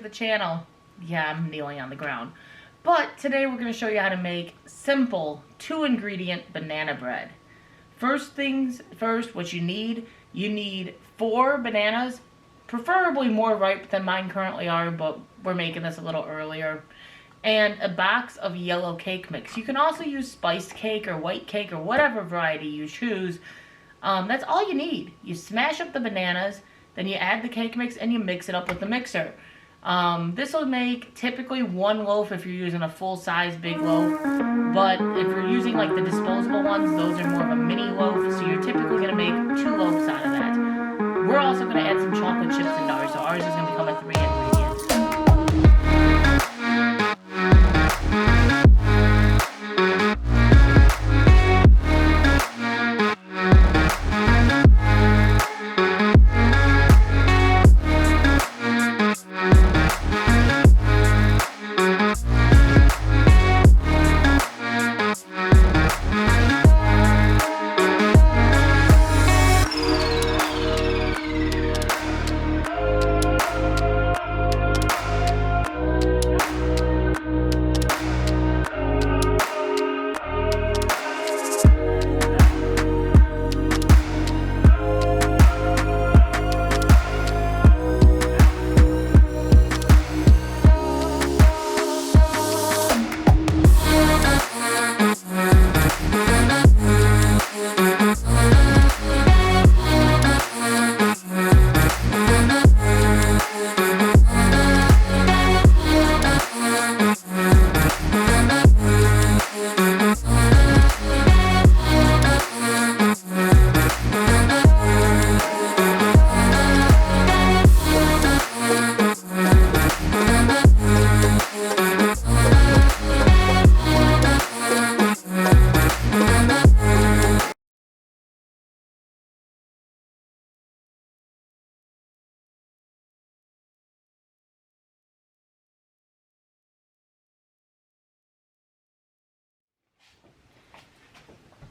the channel. Yeah, I'm kneeling on the ground. But today we're going to show you how to make simple 2-ingredient banana bread. First things first, what you need 4 bananas, preferably more ripe than mine currently are, but we're making this a little earlier. And a box of yellow cake mix. You can also use spiced cake or white cake or whatever variety you choose. That's all you need. You smash up the bananas, then you add the cake mix and you mix it up with the mixer. This will make typically 1 loaf if you're using a full-size big loaf, but if you're using like the disposable ones, those are more of a mini loaf, so you're typically going to make 2 loaves out of that. We're also going to add some chocolate chips into ours, so ours is going to become a 3 ingredient.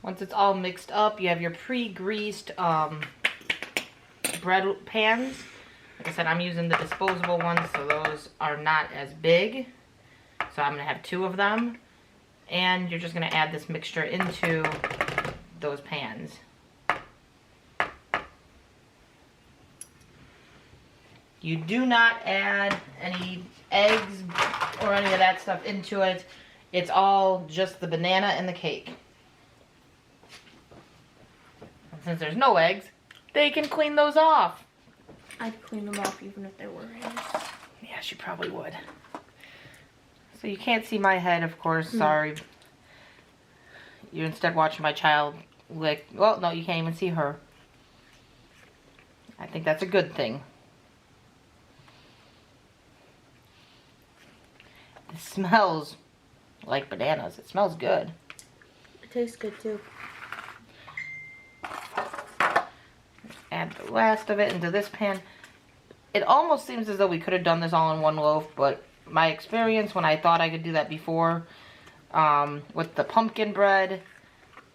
Once it's all mixed up, you have your pre-greased bread pans. Like I said, I'm using the disposable ones, so those are not as big. So I'm going to have 2 of them. And you're just going to add this mixture into those pans. You do not add any eggs or any of that stuff into it. It's all just the banana and the cake. Since there's no eggs, they can clean those off. I'd clean them off even if there were eggs. Yeah, she probably would. So you can't see my head, of course. Sorry. You're instead watching my child lick. Well, no, you can't even see her. I think that's a good thing. It smells like bananas. It smells good. It tastes good too. Add the last of it into this pan. It almost seems as though we could have done this all in 1 loaf, but my experience when I thought I could do that before, with the pumpkin bread,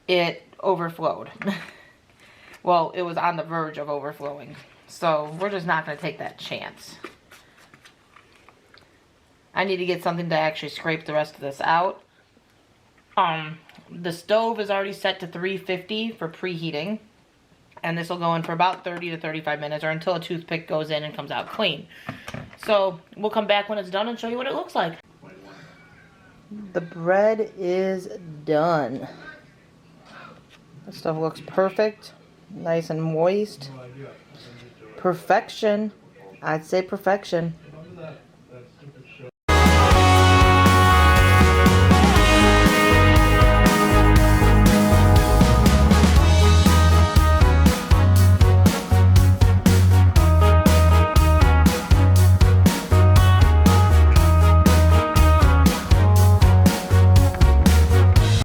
it overflowed. Well, it was on the verge of overflowing. So we're just not going to take that chance. I need to get something to actually scrape the rest of this out. The stove is already set to 350 for preheating. And this will go in for about 30 to 35 minutes or until a toothpick goes in and comes out clean. So we'll come back when it's done and show you what it looks like. The bread is done. This stuff looks perfect. Nice and moist. Perfection. I'd say perfection.